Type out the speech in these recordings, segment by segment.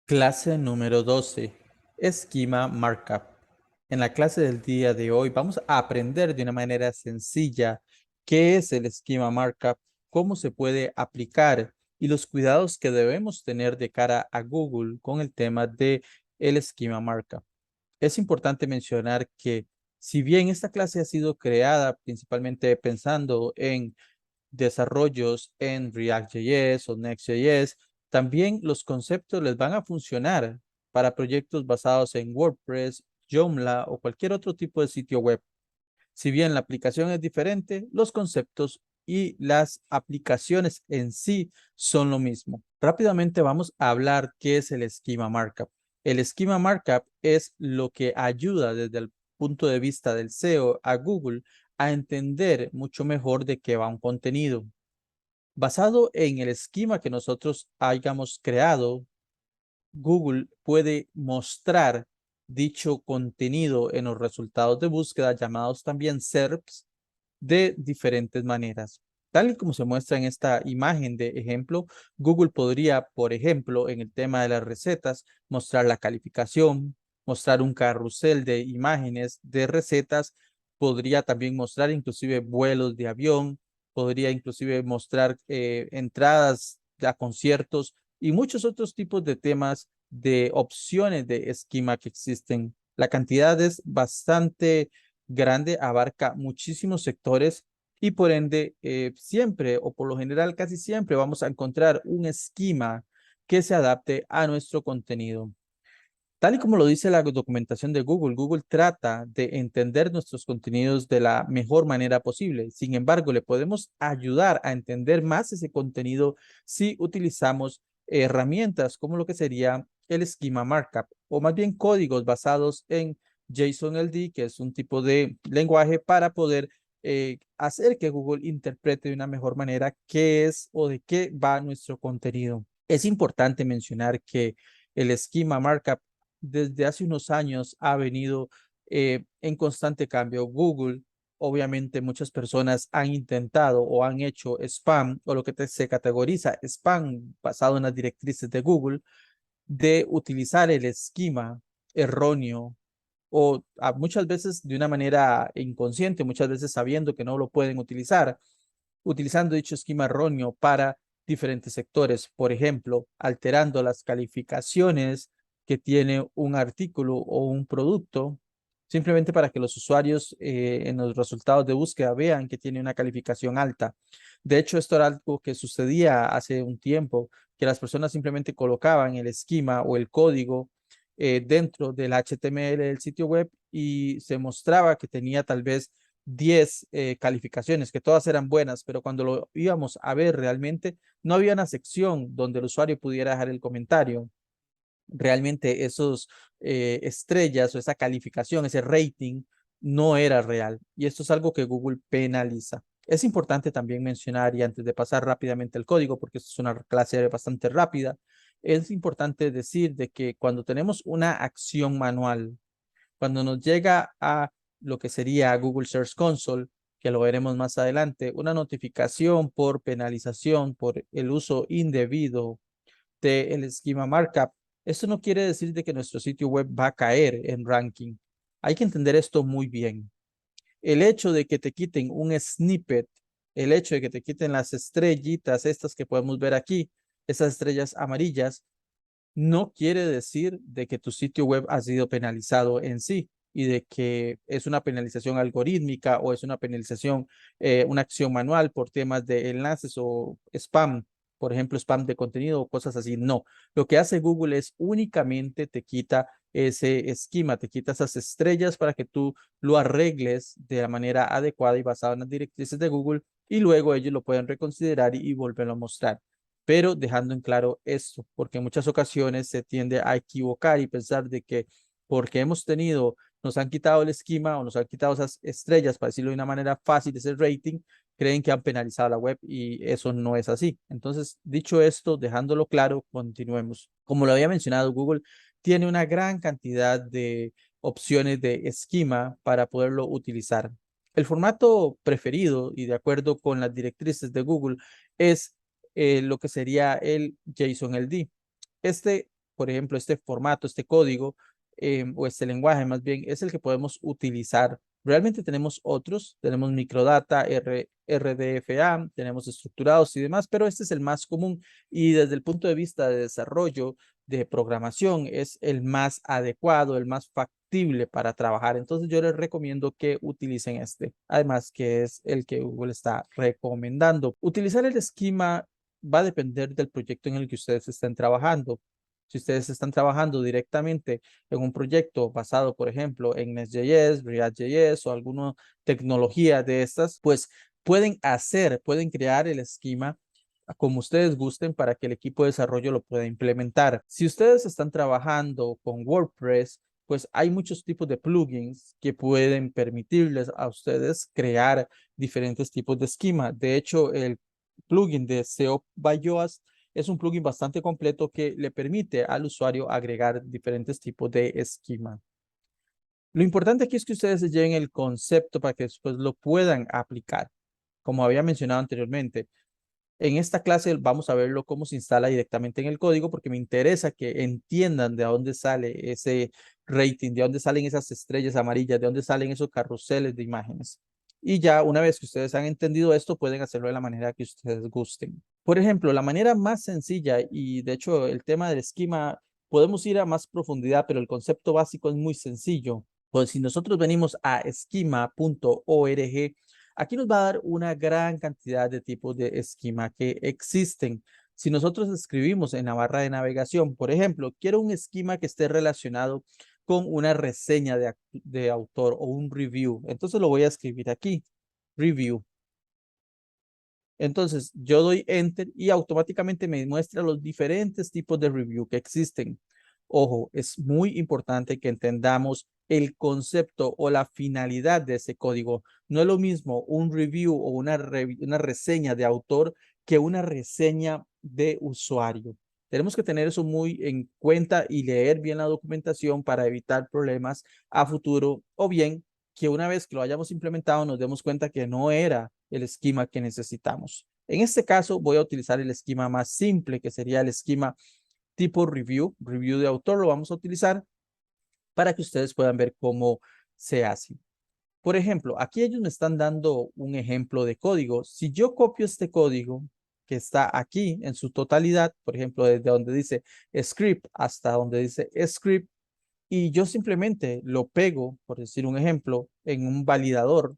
Clase número 12. Esquema Markup. En la clase del día de hoy vamos a aprender de una manera sencilla qué es el esquema Markup, cómo se puede aplicar y los cuidados que debemos tener de cara a Google con el tema de el esquema Markup. Es importante mencionar que si bien esta clase ha sido creada principalmente pensando en desarrollos en React.js o Next.js, también los conceptos les van a funcionar para proyectos basados en WordPress, Joomla o cualquier otro tipo de sitio web. Si bien la aplicación es diferente, los conceptos y las aplicaciones en sí son lo mismo. Rápidamente vamos a hablar qué es el Schema Markup. El Schema Markup es lo que ayuda desde el punto de vista del SEO a Google a entender mucho mejor de qué va un contenido. Basado en el esquema que nosotros hayamos creado, Google puede mostrar dicho contenido en los resultados de búsqueda, llamados también SERPs, de diferentes maneras. Tal y como se muestra en esta imagen de ejemplo, Google podría, por ejemplo, en el tema de las recetas, mostrar la calificación, mostrar un carrusel de imágenes de recetas, podría también mostrar inclusive vuelos de avión, podría inclusive mostrar entradas a conciertos y muchos otros tipos de temas de opciones de esquema que existen. La cantidad es bastante grande, abarca muchísimos sectores y por ende siempre o por lo general casi siempre vamos a encontrar un esquema que se adapte a nuestro contenido. Tal y como lo dice la documentación de Google, Google trata de entender nuestros contenidos de la mejor manera posible. Sin embargo, le podemos ayudar a entender más ese contenido si utilizamos herramientas como lo que sería el esquema markup o más bien códigos basados en JSON-LD, que es un tipo de lenguaje para poder hacer que Google interprete de una mejor manera qué es o de qué va nuestro contenido. Es importante mencionar que el esquema markup desde hace unos años ha venido en constante cambio. Google, obviamente muchas personas han intentado o han hecho spam o lo que se categoriza spam basado en las directrices de Google de utilizar el esquema erróneo o muchas veces de una manera inconsciente, muchas veces sabiendo que no lo pueden utilizar, utilizando dicho esquema erróneo para diferentes sectores, por ejemplo, alterando las calificaciones que tiene un artículo o un producto, simplemente para que los usuarios en los resultados de búsqueda vean que tiene una calificación alta. De hecho, esto era algo que sucedía hace un tiempo, que las personas simplemente colocaban el esquema o el código dentro del HTML del sitio web y se mostraba que tenía tal vez 10 calificaciones, que todas eran buenas, pero cuando lo íbamos a ver realmente, no había una sección donde el usuario pudiera dejar el comentario. Realmente esos estrellas o esa calificación, ese rating, no era real. Y esto es algo que Google penaliza. Es importante también mencionar, y antes de pasar rápidamente el código, porque esto es una clase bastante rápida, es importante decir de que cuando tenemos una acción manual, cuando nos llega a lo que sería Google Search Console, que lo veremos más adelante, una notificación por penalización por el uso indebido del esquema markup, esto no quiere decir de que nuestro sitio web va a caer en ranking. Hay que entender esto muy bien. El hecho de que te quiten un snippet, el hecho de que te quiten las estrellitas, estas que podemos ver aquí, esas estrellas amarillas, no quiere decir de que tu sitio web ha sido penalizado en sí y de que es una penalización algorítmica o es una penalización, una acción manual por temas de enlaces o spam, por ejemplo, spam de contenido o cosas así. No, lo que hace Google es únicamente te quita ese esquema, te quita esas estrellas para que tú lo arregles de la manera adecuada y basada en las directrices de Google y luego ellos lo pueden reconsiderar y volverlo a mostrar, pero dejando en claro esto, porque en muchas ocasiones se tiende a equivocar y pensar de que porque hemos tenido, nos han quitado el esquema o nos han quitado esas estrellas, para decirlo de una manera fácil, de ese rating, creen que han penalizado la web y eso no es así. Entonces, dicho esto, dejándolo claro, continuemos. Como lo había mencionado, Google tiene una gran cantidad de opciones de esquema para poderlo utilizar. El formato preferido y de acuerdo con las directrices de Google es lo que sería el JSON-LD. Este por ejemplo, este formato, este código o este lenguaje más bien, es el que podemos utilizar. Realmente tenemos otros, tenemos microdata, RDFA, tenemos estructurados y demás, pero este es el más común y desde el punto de vista de desarrollo de programación es el más adecuado, el más factible para trabajar. Entonces yo les recomiendo que utilicen este, además que es el que Google está recomendando. Utilizar el esquema va a depender del proyecto en el que ustedes estén trabajando. Si ustedes están trabajando directamente en un proyecto basado, por ejemplo, en Nest.js, React.js o alguna tecnología de estas, pues pueden crear el esquema como ustedes gusten para que el equipo de desarrollo lo pueda implementar. Si ustedes están trabajando con WordPress, pues hay muchos tipos de plugins que pueden permitirles a ustedes crear diferentes tipos de esquema. De hecho, el plugin de SEO by Yoast es un plugin bastante completo que le permite al usuario agregar diferentes tipos de esquema. Lo importante aquí es que ustedes se lleven el concepto para que después lo puedan aplicar. Como había mencionado anteriormente, en esta clase vamos a verlo cómo se instala directamente en el código porque me interesa que entiendan de dónde sale ese rating, de dónde salen esas estrellas amarillas, de dónde salen esos carruseles de imágenes. Y ya una vez que ustedes han entendido esto, pueden hacerlo de la manera que ustedes gusten. Por ejemplo, la manera más sencilla y de hecho el tema del esquema, podemos ir a más profundidad, pero el concepto básico es muy sencillo. Pues si nosotros venimos a esquema.org, aquí nos va a dar una gran cantidad de tipos de esquema que existen. Si nosotros escribimos en la barra de navegación, por ejemplo, quiero un esquema que esté relacionado con una reseña de autor o un review. Entonces lo voy a escribir aquí, review. Entonces yo doy enter y automáticamente me muestra los diferentes tipos de review que existen. Ojo, es muy importante que entendamos el concepto o la finalidad de ese código. No es lo mismo un review o una reseña de autor que una reseña de usuario. Tenemos que tener eso muy en cuenta y leer bien la documentación para evitar problemas a futuro o bien que una vez que lo hayamos implementado nos demos cuenta que no era el esquema que necesitamos. En este caso voy a utilizar el esquema más simple que sería el esquema tipo review de autor lo vamos a utilizar para que ustedes puedan ver cómo se hace. Por ejemplo, aquí ellos me están dando un ejemplo de código. Si yo copio este código que está aquí en su totalidad, por ejemplo, desde donde dice script hasta donde dice script, y yo simplemente lo pego, por decir un ejemplo, en un validador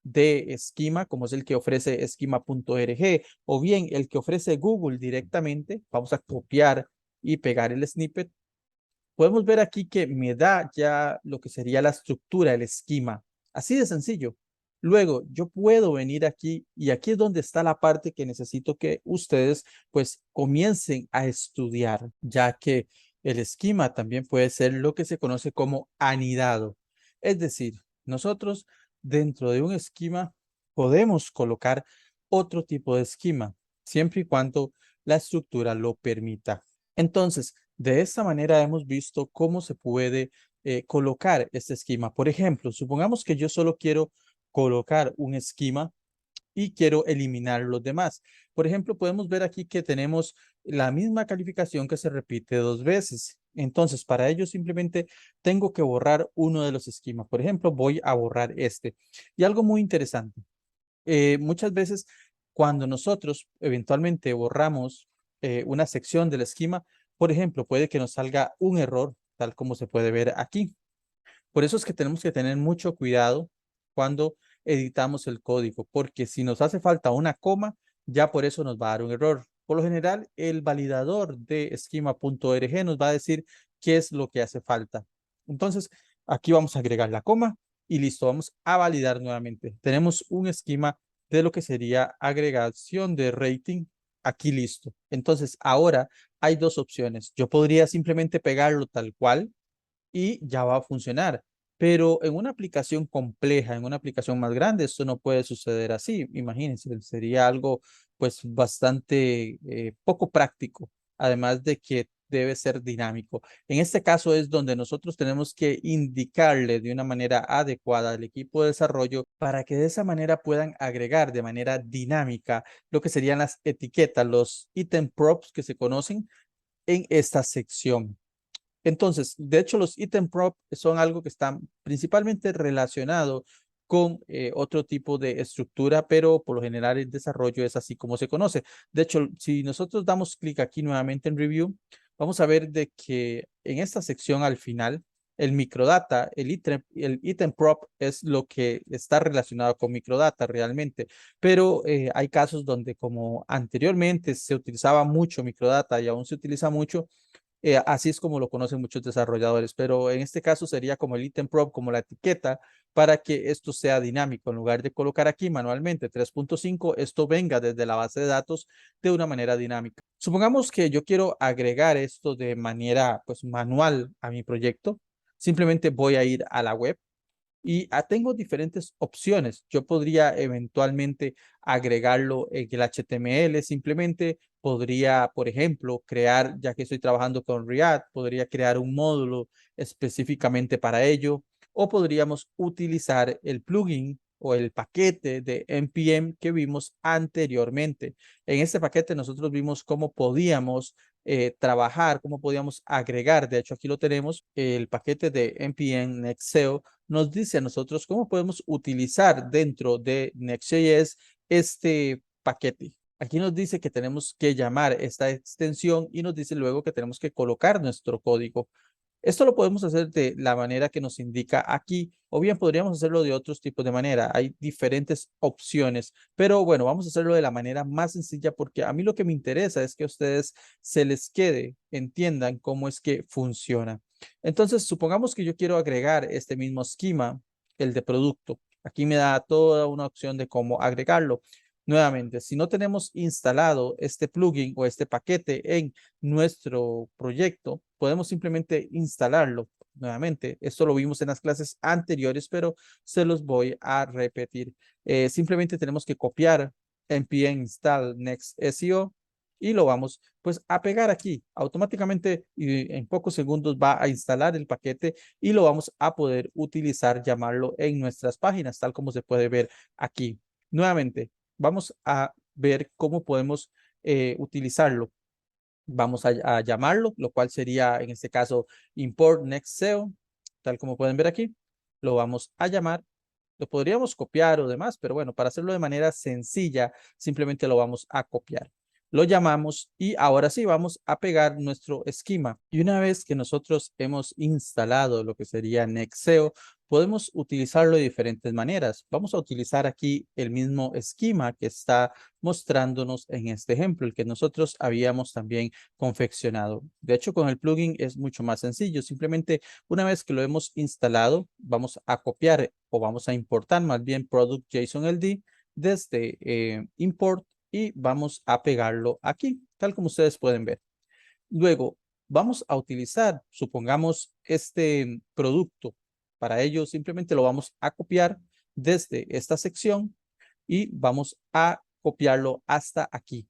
de esquema, como es el que ofrece esquema.org, o bien el que ofrece Google directamente, vamos a copiar y pegar el snippet, podemos ver aquí que me da ya lo que sería la estructura, el esquema. Así de sencillo. Luego, yo puedo venir aquí y aquí es donde está la parte que necesito que ustedes pues comiencen a estudiar, ya que el esquema también puede ser lo que se conoce como anidado. Es decir, nosotros dentro de un esquema podemos colocar otro tipo de esquema, siempre y cuando la estructura lo permita. Entonces, de esta manera hemos visto cómo se puede colocar este esquema. Por ejemplo, supongamos que yo solo quiero colocar un esquema y quiero eliminar los demás. Por ejemplo, podemos ver aquí que tenemos la misma calificación que se repite dos veces. Entonces, para ello simplemente tengo que borrar uno de los esquemas. Por ejemplo, voy a borrar este. Y algo muy interesante, muchas veces cuando nosotros eventualmente borramos una sección del esquema, por ejemplo, puede que nos salga un error, tal como se puede ver aquí. Por eso es que tenemos que tener mucho cuidado cuando editamos el código, porque si nos hace falta una coma, ya por eso nos va a dar un error. Por lo general, el validador de esquema.org nos va a decir qué es lo que hace falta. Entonces, aquí vamos a agregar la coma y listo, vamos a validar nuevamente. Tenemos un esquema de lo que sería agregación de rating aquí listo. Entonces, ahora hay dos opciones. Yo podría simplemente pegarlo tal cual y ya va a funcionar. Pero en una aplicación compleja, en una aplicación más grande, esto no puede suceder así. Imagínense, sería algo pues bastante poco práctico, además de que debe ser dinámico. En este caso es donde nosotros tenemos que indicarle de una manera adecuada al equipo de desarrollo para que de esa manera puedan agregar de manera dinámica lo que serían las etiquetas, los item props que se conocen en esta sección. Entonces, de hecho, los item prop son algo que están principalmente relacionado con otro tipo de estructura, pero por lo general el desarrollo es así como se conoce. De hecho, si nosotros damos clic aquí nuevamente en Review, vamos a ver de que en esta sección al final, el microdata, el item prop es lo que está relacionado con microdata realmente, pero hay casos donde como anteriormente se utilizaba mucho microdata y aún se utiliza mucho, así es como lo conocen muchos desarrolladores, pero en este caso sería como el item prop, como la etiqueta, para que esto sea dinámico. En lugar de colocar aquí manualmente 3.5, esto venga desde la base de datos de una manera dinámica. Supongamos que yo quiero agregar esto de manera pues manual a mi proyecto. Simplemente voy a ir a la web y tengo diferentes opciones. Yo podría eventualmente agregarlo en el HTML, simplemente podría, por ejemplo, crear, ya que estoy trabajando con React, podría crear un módulo específicamente para ello, o podríamos utilizar el plugin o el paquete de NPM que vimos anteriormente. En este paquete nosotros vimos cómo podíamos trabajar, cómo podíamos agregar, de hecho aquí lo tenemos, el paquete de NPM Nexeo nos dice a nosotros cómo podemos utilizar dentro de Next.js este paquete. Aquí nos dice que tenemos que llamar esta extensión y nos dice luego que tenemos que colocar nuestro código. Esto lo podemos hacer de la manera que nos indica aquí, o bien podríamos hacerlo de otros tipos de manera. Hay diferentes opciones, pero bueno, vamos a hacerlo de la manera más sencilla porque a mí lo que me interesa es que a ustedes se les quede, entiendan cómo es que funciona. Entonces, supongamos que yo quiero agregar este mismo esquema, el de producto. Aquí me da toda una opción de cómo agregarlo. Nuevamente, si no tenemos instalado este plugin o este paquete en nuestro proyecto, podemos simplemente instalarlo nuevamente. Esto lo vimos en las clases anteriores, pero se los voy a repetir. Simplemente tenemos que copiar npm install next SEO y lo vamos pues a pegar aquí. Automáticamente y en pocos segundos va a instalar el paquete y lo vamos a poder utilizar, llamarlo en nuestras páginas, tal como se puede ver aquí. Nuevamente, vamos a ver cómo podemos utilizarlo. Vamos a llamarlo, lo cual sería en este caso import next SEO, tal como pueden ver aquí. Lo vamos a llamar. Lo podríamos copiar o demás, pero bueno, para hacerlo de manera sencilla, simplemente lo vamos a copiar. Lo llamamos y ahora sí vamos a pegar nuestro esquema. Y una vez que nosotros hemos instalado lo que sería Nexeo, podemos utilizarlo de diferentes maneras. Vamos a utilizar aquí el mismo esquema que está mostrándonos en este ejemplo, el que nosotros habíamos también confeccionado. De hecho, con el plugin es mucho más sencillo. Simplemente una vez que lo hemos instalado, vamos a copiar o vamos a importar más bien product JSON-LD desde import y vamos a pegarlo aquí, tal como ustedes pueden ver. Luego, vamos a utilizar, supongamos, este producto. Para ello, simplemente lo vamos a copiar desde esta sección y vamos a copiarlo hasta aquí.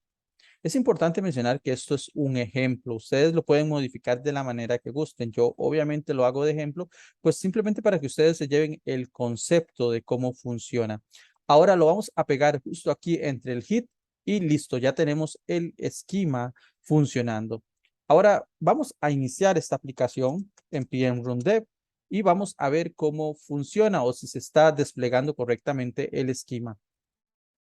Es importante mencionar que esto es un ejemplo. Ustedes lo pueden modificar de la manera que gusten. Yo obviamente lo hago de ejemplo, pues simplemente para que ustedes se lleven el concepto de cómo funciona. Ahora lo vamos a pegar justo aquí entre el hit y listo, ya tenemos el esquema funcionando. Ahora vamos a iniciar esta aplicación en PM Run Dev y vamos a ver cómo funciona o si se está desplegando correctamente el esquema.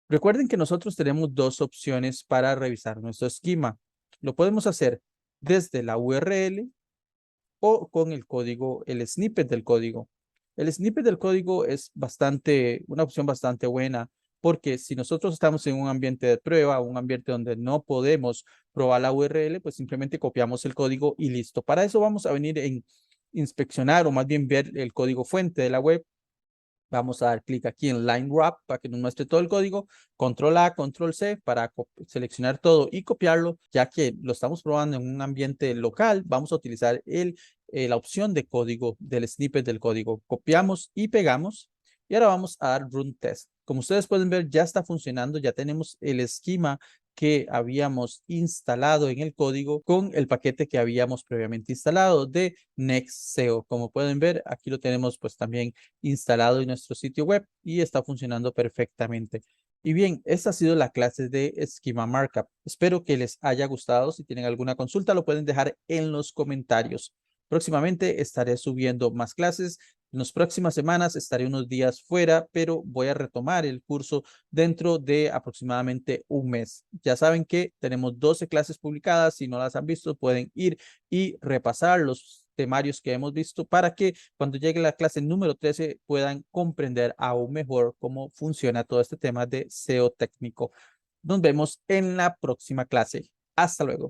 Recuerden que nosotros tenemos dos opciones para revisar nuestro esquema. Lo podemos hacer desde la URL o con el código, el snippet del código. El snippet del código es una opción bastante buena porque si nosotros estamos en un ambiente de prueba, un ambiente donde no podemos probar la URL, pues simplemente copiamos el código y listo. Para eso vamos a venir en inspeccionar o más bien ver el código fuente de la web. Vamos a dar clic aquí en Line Wrap para que nos muestre todo el código. Control A, Control C para seleccionar todo y copiarlo. Ya que lo estamos probando en un ambiente local, vamos a utilizar la opción de código del snippet del código. Copiamos y pegamos. Y ahora vamos a dar Run Test. Como ustedes pueden ver, ya está funcionando. Ya tenemos el esquema que habíamos instalado en el código con el paquete que habíamos previamente instalado de Next.seo. Como pueden ver, aquí lo tenemos pues también instalado en nuestro sitio web y está funcionando perfectamente. Y bien, esta ha sido la clase de Schema Markup. Espero que les haya gustado. Si tienen alguna consulta, lo pueden dejar en los comentarios. Próximamente estaré subiendo más clases. En las próximas semanas estaré unos días fuera, pero voy a retomar el curso dentro de aproximadamente un mes. Ya saben que tenemos 12 clases publicadas. Si no las han visto, pueden ir y repasar los temarios que hemos visto para que cuando llegue la clase número 13 puedan comprender aún mejor cómo funciona todo este tema de SEO técnico. Nos vemos en la próxima clase. Hasta luego.